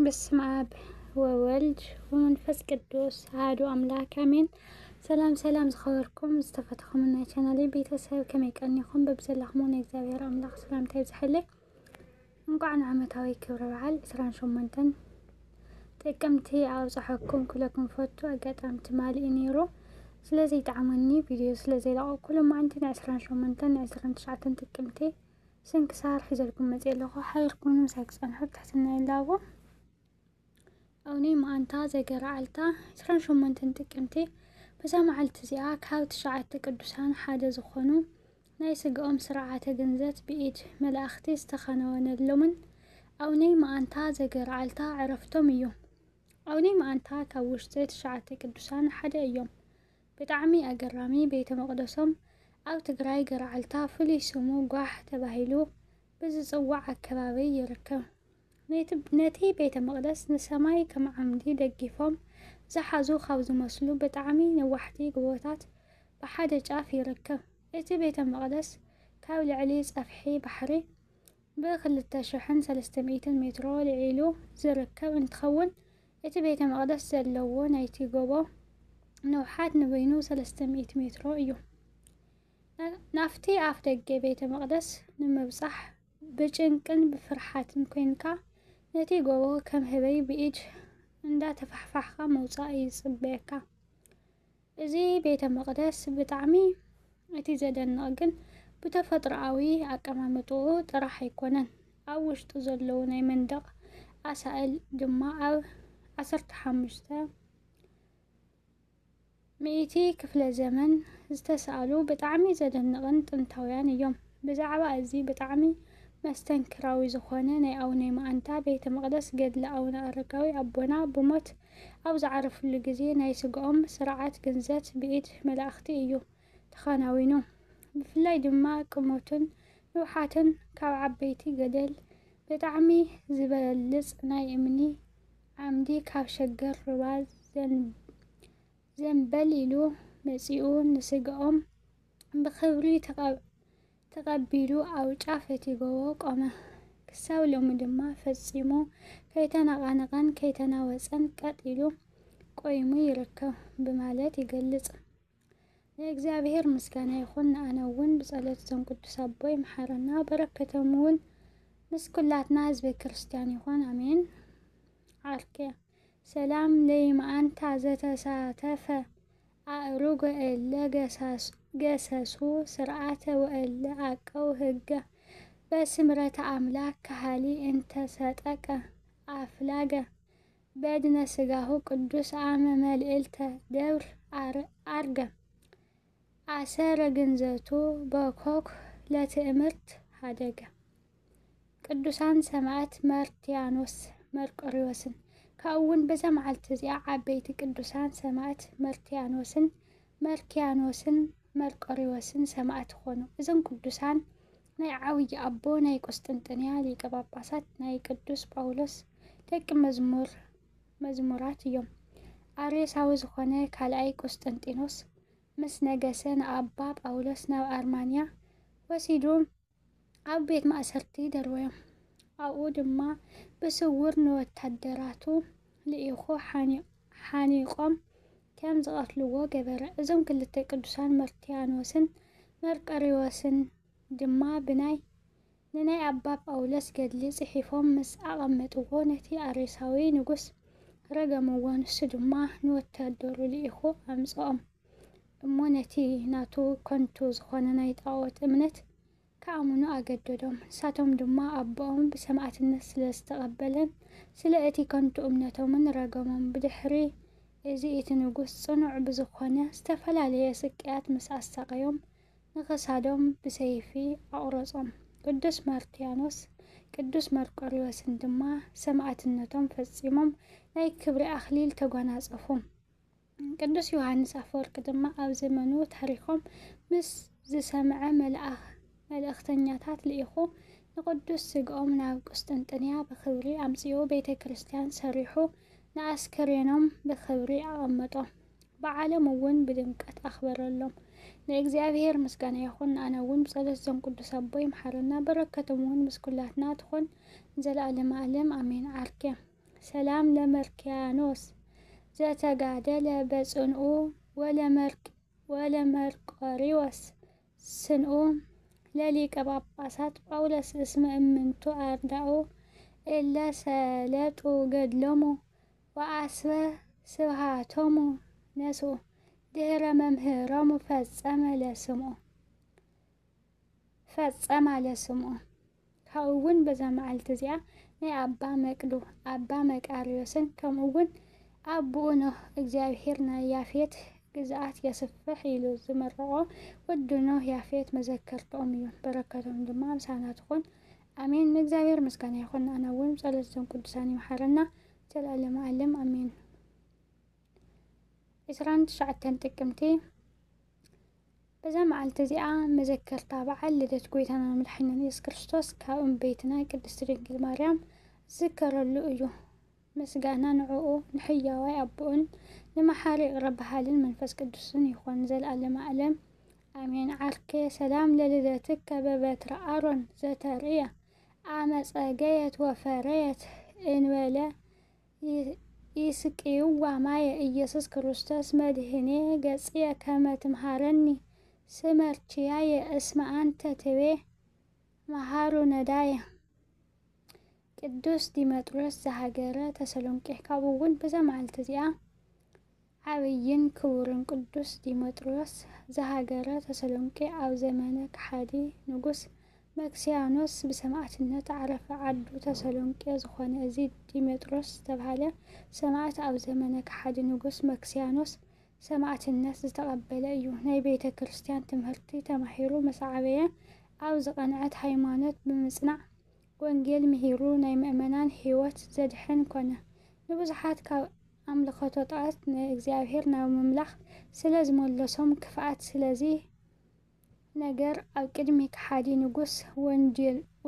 በስመ አብ ወወልድ ወመንፈስ ቅዱስ አሐዱ አምላክ አሜን። ሰላም ዝኸበርኩም ዝተፈተኹም ናይ ቻናሌ ቤተሰብ ከመይ ቀኒኹም በብዘላኹም እግዚአብሔር አምላክ ሰላምታ ይብዛሕልይ። እንኳዕ ዓመታዊ ክብረ በዓል 28 ጥቅምቲ አብጽሐኩም ኩለኩም ፈቱ አጋጣሚ ትማሊ ነይሩ። ስለዚ ጣዕመኒ ቪድዮ ስለዚ ለቀኩ ማንቲ 28 29 ጥቅምቲ ስንክሳር ሒዘልኩም መጽለኹ ሓልኩም ሳይክጸንሑ ተሕትና ይላቦ አውኒ ማንታ ዘገራዓልታ 28 ጥቅምቲ በዛመዓልቲ እዚኣ ካብ ትሽዓተ ቅዱሳን ሓደ ዝኾኑ ናይ ስግኦም ስርዓተ ገንዘት ብኢድ መላእኽቲ ዝተኸናወነሎምን አውኒ ማንታ ዘገራዓልታ ዕረፍቶም እዩ። አውኒ ማንታ ካብ ውሽጢ ትሽዓተ ቅዱሳን ሓደ እዮም። ብጣዕሚ አገራሚ ቤተ መቅደሶም ኣብ ትግራይ ገራዓልታ ፍሉይ ስሙ ጓሕ ተባሂሉ ብዝጽዋዕ አከባቢ ይርከብ። ነቲ ቤተ መቅደስ ንሰማይ ከም ዓምዲ ደጊፎም ዝሓዙ ካብ ዝመስሉ ብጣዕሚ ነዋሕቲ ጎቦታት ብሓደ ጫፍ ይርከብ። እቲ ቤተ መቅደስ ካብ ልዕሊ ጸፍሒ ባሕሪ ብ2300 ሜትሮ ልዒሉ ዝርከብ እንትኸውን እቲ ቤተ መቅደስ ዘለዎ ናይቲ ጎቦ ንውሓት ንበይኑ 300 ሜትሮ እዩ። ናፍቲ ኣፍ ደገ ቤተ መቅደስ ንምብጻሕ ብጭንቅን ብፍርሓትን ኮይንካ ነቲ ጎቦ ከም ህበይ ብኢድ እንዳተፋሕፋሕካ መውጻእ ይጽበየካ። እዚ ቤተ መቅደስ ብጣዕሚ እቲ ዘደንቕ ግን ብተፈጥሮኣዊ አቀማምጥኡ ጥራሕ ኣይኮነን። ኣብ ውሽጡ ዘለዉ ናይ መንደቕ ኣሳእል ድማ ኣብ 15ቲ ክፍለ ዘመን ዝተሰኣሉ ብጣዕሚ ዘደንቕን ጥንታውያን እዮም። ብዛዕባ እዚ ብጣዕሚ መስተንክራዊ ዝኾነ ናይ አውነ ማንታ ቤተ መቅደስ ገድሊ አቡነ አረጋዊ አቦና ብሞት ኣብ ዝዓረፉሉ ግዜ ናይ ስግኦም ስርዓት ገንዘት ብኢድ መላእኽቲ እዩ ተኸናዊኑ። ብፍላይ ድማ ቁመቱን ንውሓትን ካብ ዓበይቲ ገደል ብጣዕሚ ዝበልጽ ናይ እምኒ ዓምዲ ካብ ሸገር ሩባ ዘንበል ኢሉ መጺኡ ንስግኦም ብክብሪ ተቐቢሉ ኣብ ጫፍ እቲ ጎቦ ቆመ። ክሳብ ሎሚ ድማ ፈጺሙ ከይተነቓነቐን ከይተናወፀን ቀጥ ኢሉ ቆይሙ ይርከብ በማለት ይገልጽ። ንእግዚአብሔር ምስጋና ይኹን። ንኣነ እውን ብጸሎት እዞም ቅዱስ አቦ ይምሓረና በረከቶም እውን ምስ ኩላትና ህዝበ ክርስቲያን ይኹን አሜን። ዓርኬ ሰላም ለይማንታ ዘተሳተፈ አእሩግ እለ ገሰሱ ስርዓተ ወእለ አቀው ህገ በስምረተ አምላክ ካህሊ እንተሰጠቀ አፍላገ በድነ ስጋሁ ቅዱስ አመ መልዕልተ ደብር አርገ አሰረ ግንዘቱ በኮክ ለትእምርት ሃደገ። ቅዱሳን ሰማዕት መርትያኖስ መርቆሪዎስን ካውን በዛ መዓልቲ እዚኣ ዓበይቲ ቅዱሳን ሰማዕት መርኪያኖስን መርቆሪዎስን ሰማዕት ኾኑ። እዞም ቅዱሳን ናይ ዓብይ አቦ ናይ ቆስጥንጥንያ ሊቀ ጳጳሳት ናይ ቅዱስ ጳውሎስ ደቂ መዝሙራት እዮም። አርዮሳዊ ዝኾነ ካልኣይ ቆስጠንጢኖስ ምስ ነገሰ ንኣባ ጳውሎስ ናብ አርማንያ ወሲዱ ኣብ ቤት ማእሰርቲ ደርወዮም። ኣብኡ ድማ ብስውር ንወታደራቱ ልኢኹ ሓኒቆም ከም ዝቐትልዎ ገበረ። እዞም ክልተ ቅዱሳን መርትያኖስን መርቆሪዎስን ድማ ንናይ ኣባ ጳውሎስ ገድሊ ጽሒፎም ምስ ኣቐመጥዎ ነቲ አርዮሳዊ ንጉስ ረገምዎ። ንሱ ድማ ንወታደሩ ልኢኹ ኣምጽኦም እሞ ነቲ ናቱ ኮንቱ ዝኾነ ናይ ጣዖት እምነት ከኣምኑ ኣገደዶም። ንሳቶም ድማ ኣቦኦም ብሰማዕትነት ስለ ዝተቐበለን ስለ እቲ ኮንቱ እምነቶምን ረገሞም። ብድሕሪ እዚ እቲ ንጉስ ጽኑዕ ብዝኾነ ዝተፈላለየ ስቅያት ምስ ኣሳቀዮም ንኽሳዶም ብሰይፊ ኣቑረጾም። ቅዱስ ማርትያኖስ ቅዱስ መርቆሪዎስን ድማ ሰማዕትነቶም ፈጺሞም ናይ ክብሪ ኣኽሊል ተጓናጸፉ። ቅዱስ ዮሃንስ አፈወርቅ ድማ ኣብ ዘመኑ ታሪኾም ምስ ዝሰምዐ መልእኽተኛታት ልኢኹ ንቅዱስ ስግኦም ናብ ቁስጥንጥንያ ብክብሪ ኣምጽኡ ቤተ ክርስቲያን ሰሪሑ ንኣስከሬኖም ብክብሪ ኣቐመጦም። በዓሎም እውን ብድምቀት ኣኽበረሎም። ንእግዚአብሔር ምስጋና ይኹን። ኣነ እውን ብጸሎት እዞም ቅዱስ አቦ ይምሓረና በረከቶም እውን ምስ ኩላትና ትኹን ዘለዓለመ ዓለም አሜን። ዓርኬ ሰላም ለመርክያኖስ ዘተጋደለ በጽንኡ ወለመርቆሪዎስ ስንኡ ለሊቀ ጳጳሳት ጳውሎስ እስመ እምንቱ አርዳኡ እለ ሰለጡ ገድሎሙ ወአስበ ስብሃቶሙ ነስኡ ድህረ መምህሮሙ ፈጸመ ለስምዖ ካብኡውን በዛ መዓልቲ እዚኣ ናይ ኣባ መቅዱ ኣባ መቃርዮስን ከምኡውን ኣቦኡ ኖህ እግዚኣብሔር ናይ ያፌት ግዝኣት የስፍሕ ኢሉ ዝመረቆ ወዲ ኖህ ያፌት መዘከርቶም እዩ። በረከቶም ድማ ምሳና ትኹን ኣሜን። ንእግዚኣብሔር ምስጋና ይኹን። ኣነ እውን ጸሎቶም ቅዱሳን ይምሓረና ዘለዓለመ ዓለም ኣሜን። 29 ጥቅምቲ በዛ መዓልቲ እዚኣ መዘከርታ በዓል ልደት ጎይታና መድሓኒትና ኢየሱስ ክርስቶስ ካብ እመቤትና ቅድስት ድንግል ማርያም ዝከረሉ እዩ። ምስጋና ንዕኡ ንሕያዋይ ኣቦኡን ንመሓሪ ረብሃልን መንፈስ ቅዱስን ይኹን ዘለዓለመ ዓለም ኣሜን። ዓርኬ ሰላም ለልደትከ በበትረ ኣሮን ዘተርእየ ኣመፀገየት ወፈረየት እንበለ ይስቅይዋ ማየ ኢየሱስ ክርስቶስ መድህኔ ገጽየ ከመ ትምሃረኒ ስመርችያየ እስመ አንተ ትቤ መሃሩ ነዳየ። ቅዱስ ዲሜጥሮስ ዘሃገረ ተሰሎንቄ ካብኡ እውን በዛ መዓልቲ እዚኣ ዓብይን ክቡርን ቅዱስ ዲሜጥሮስ ዘሃገረ ተሰሎንቄ ኣብ ዘመነ ከሓዲ ንጉስ መክስያኖስ ብሰማዕትነት ዓረፈ። ዓዱ ተሰሎንቄ ዝኾነ እዚ ዲሜጥሮስ ዝተባሃለ ሰማዕት ኣብ ዘመነ ከሓዲ ንጉስ መክስያኖስ ሰማዕትነት ዝተቐበለ እዩ። ናይ ቤተ ክርስቲያን ትምህርቲ ተማሂሩ ምስ ዓበየ ኣብ ዝቐንዐት ሃይማኖት ብምጽናዕ ወንጌል ምሂሩ ናይ ምእመናን ህይወት ዘድሕን ኮነ። ንብዙሓት ካብ ኣምልኾቶ ጣዖት ንእግዚኣብሔር ናብ ምምላኽ ስለ ዝመለሶም ክፍኣት ስለዚ ነገር ኣብ ቅድሚ ከሓዲ ንጉስ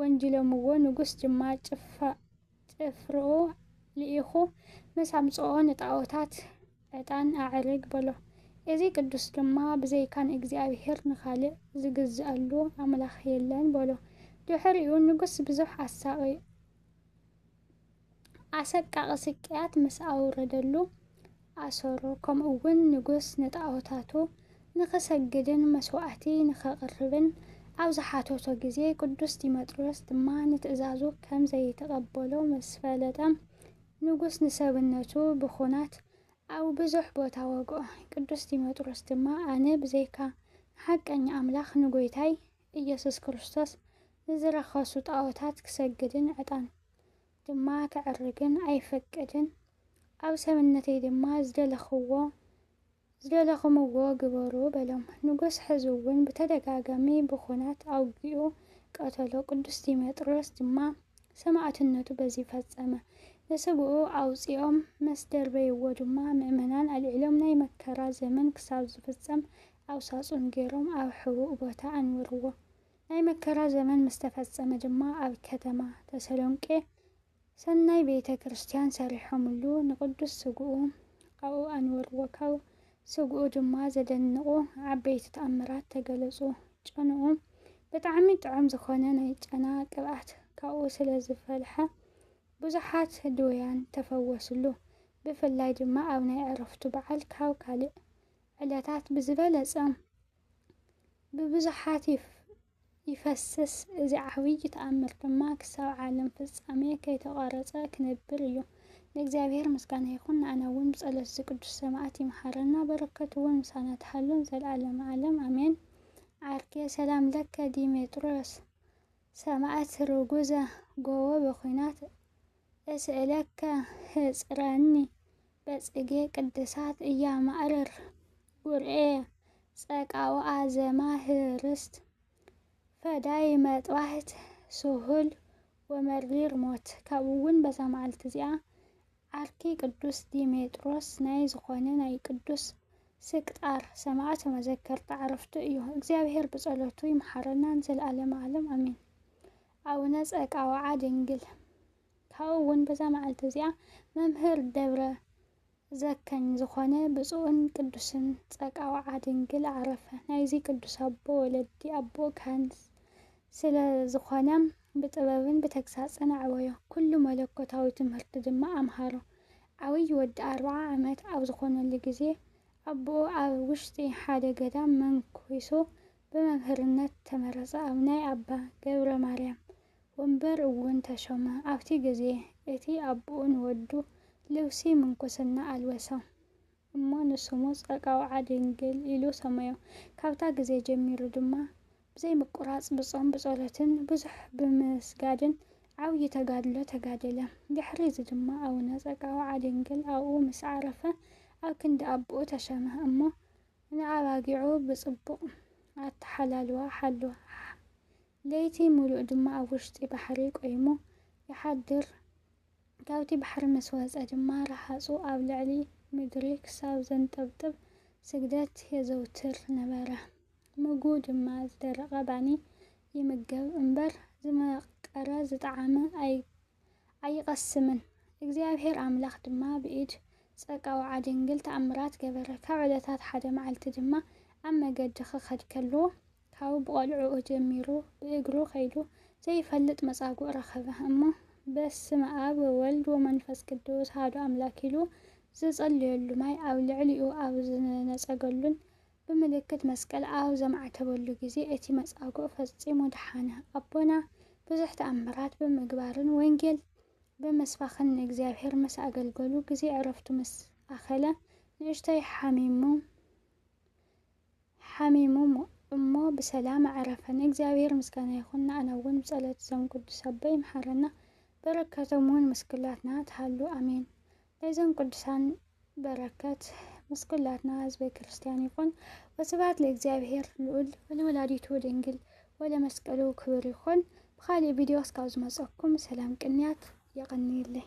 ወንጅሎምዎ። ንጉስ ድማ ጭፍርኡ ልኢኹ ምስ ኣምጽኦ ንጣዖታት ዕጣን ኣዕርግ በሎ። እዚ ቅዱስ ድማ ብዘይካ ንእግዚኣብሔር ንኻልእ ዝግዝአሉ ኣምላኽ የለን በሎ። ድሕሪኡ ንጉስ ብዙሕ ኣሰቃቂ ስቅያት ምስ ኣውረደሉ ኣሰሮ። ከምኡውን ንጉስ ንጣዖታቱ ንኽሰግድን መስዋዕቲ ንኸቕርብን ኣብ ዝሓተቶ ግዜ ቅዱስ ዲሜጥሮስ ድማ ንትእዛዙ ከም ዘይተቐበሎ ምስ ፈለጠ ንጉስ ንሰብነቱ ብኹናት ኣብ ብዙሕ ቦታ ወግኦ። ቅዱስ ዲሜጥሮስ ድማ ኣነ ብዘይካ ሓቀኛ ኣምላኽ ንጎይታይ ኢየሱስ ክርስቶስ ንዝረኸሱ ጣዖታት ክሰግድን ዕጣን ድማ ክዕርግን ኣይፈቅድን። ኣብ ሰብነተይ ድማ ዝደለኽምዎ ግበሩ በሎም። ንጉስ ሕዚ እውን ብተደጋጋሚ ብኹናት ኣውጊኡ ቀተሎ። ቅዱስ ዲሜጥሮስ ድማ ሰማዕትነቱ በዚ ፈጸመ። ንስግኡ ኣውፂኦም ምስ ደርበይዎ ድማ ምእመናን ኣልዒሎም ናይ መከራ ዘመን ክሳብ ዝፍጸም ኣብ ሳጹን ገይሮም ኣብ ሕቡእ ቦታ ኣንብርዎ። ናይ መከራ ዘመን ምስ ተፈጸመ ድማ ኣብ ከተማ ተሰሎንቄ ሰናይ ቤተ ክርስቲያን ሰሪሖምሉ ንቅዱስ ስግኡ ኣብኡ ኣንበርዎ። ካብ ስግኡ ድማ ዘደንቑ ዓበይቲ ተኣምራት ተገለጹ። ጨንኡ ብጣዕሚ ጥዑም ዝኾነ ናይ ጨና ቅብኣት ካብኡ ስለ ዝፈልሐ ብዙሓት ድውያን ተፈወሱሉ። ብፍላይ ድማ ኣብ ናይ ዕረፍቱ በዓል ካብ ካልእ ዕለታት ብዝበለጸ ብብዙሓት ይፈስስ። እዚ ዓብይ ተኣምር ድማ ክሳብ ዓለም ፍጻሜ ከይተቋረጸ ክነብር እዩ። ንእግዚኣብሔር ምስጋና ይኹን። ንኣና እውን ብጸሎት ቅዱስ ሰማዕት ይምሓረና። በረከቱ እውን ምሳና ትሃሉን ዘለዓለመ ዓለም ኣሜን። ዓርኬ ሰላም ለከ ዲሜጥሮስ ሰማዕት ርጉዘ ጎቦ በኹናት እስእለከ ህጽረኒ በጽጌ ቅድሳት እያማእርር ጉርኤ ጸቃውዓ ዘማህርስት ፈዳይ መጥባሕት ስሁል ወመሪር ሞት። ካብኡ እውን በዛ መዓልቲ እዚኣ ዓርኪ ቅዱስ ዲሜጥሮስ ናይ ዝኾነ ናይ ቅዱስ ስቅጣር ሰማዕት መዘከርታ ዕረፍቱ እዩ። እግዚአብሔር ብጸሎቱ ይምሓረናን ዘለዓለመ ዓለም ኣሜን። ኣቡነ ጸቃውዓ ድንግል ካብኡ እውን በዛ መዓልቲ እዚኣ መምህር ደብረ ዘከኝ ዝኾነ ብፁዕን ቅዱስን ጸቃውዓ ድንግል ዓረፈ። ናይዚ ቅዱስ ኣቦ ወለዲ ኣቦ ካህን ስለ ዝኾነ ብጥበብን ብተግሳጽን ኣዕበዮ። ኩሉ መለኮታዊ ትምህርቲ ድማ ኣምሃሮ። ዓብይ ወዲ 40 ዓመት ኣብ ዝኾነሉ ግዜ ኣቦኡ ኣብ ውሽጢ ሓደ ገዳም መንኩሱ ብመምህርነት ተመረጸ። ኣብ ናይ ኣባ ገብረ ማርያም ወንበር እውን ተሾመ። ኣብቲ ግዜ እቲ ኣቦኡ ንወዱ ልብሲ ምንኩስና ኣልበሶ እሞ ንስሙ ጸጋውዓ ድንግል ኢሉ ሰመዮ። ካብታ ግዜ ጀሚሩ ድማ ብዘይምቁራጽ ብጾም ብጸሎትን ብዙሕ ብምስጋድን ዓብይ ተጋድሎ ተጋደለ። ድሕሪ እዚ ድማ ኣቡነ ጸጋውዓ ድንግል ኣብኡ ምስ ዓረፈ ኣብ ክንዲ ኣቦኡ ተሸመ እሞ ንኣባጊዑ ብጽቡቕ ኣተሓላልዋ ሓልዋ። ለይቲ ሙሉእ ድማ ኣብ ውሽጢ ባሕሪ ቆይሙ ይሓድር። ካብቲ ባሕሪ ምስ ወፀ ድማ ረሃጹ ኣብ ልዕሊ ምድሪ ክሳብ ዘንጠብጥብ ስግደት የዘውትር ነበረ። ምግቡ ድማ ዝደረቐ ባኒ ይምገብ እምበር ዝመቐረ ዝጣዕመ ኣይቐስምን። እግዚአብሔር ኣምላኽ ድማ ብኢድ ጸጋውዓ ድንግል ተኣምራት ገበረ። ካብ ዕለታት ሓደ መዓልቲ ድማ ኣብ መገዲ ክኸድ ከሎ ካብ ብቆልዑኡ ጀሚሩ ብእግሩ ከይዱ ዘይፈልጥ መጻጉዕ ረኸበ እሞ በስመ አብ ወወልድ ወመንፈስ ቅዱስ አሐዱ አምላክ ኢሉ ዝጸልየሉ ማይ ኣብ ልዕሊኡ ኣብ ዝነጸገሉን ብምልክት መስቀል ኣብ ዘማዕተበሉ ግዜ እቲ መጻጉዕ ፈጺሙ ደሓነ። ኣቦና ብዙሕ ተኣምራት ብምግባርን ወንጌል ብምስባኽን ንእግዚአብሔር ምስ ኣገልገሉ ግዜ ዕረፍቱ ምስ ኣኸለ ንእሽተይ ሓሚሙ እሞ ብሰላም ኣዕረፈ። ንእግዚአብሔር ምስጋና ይኹን። ንኣና እውን ብጸሎት እዞም ቅዱስ ኣቦይ ይምሓረና፣ በረከቶም እውን ምስ ኩላትና ትሃሉ ኣሜን። ናይዞም ቅዱሳን በረከት ምስ ኩላትና ህዝበ ክርስቲያን ይኹን። ወስብሐት ለእግዚአብሔር ልዑል ወለወላዲቱ ድንግል ወለመስቀሉ ክቡር ይኹን። ብኻሊእ ቪድዮ እስካብ ዝመፀኩም ሰላም ቅንያት የቐኒየለይ።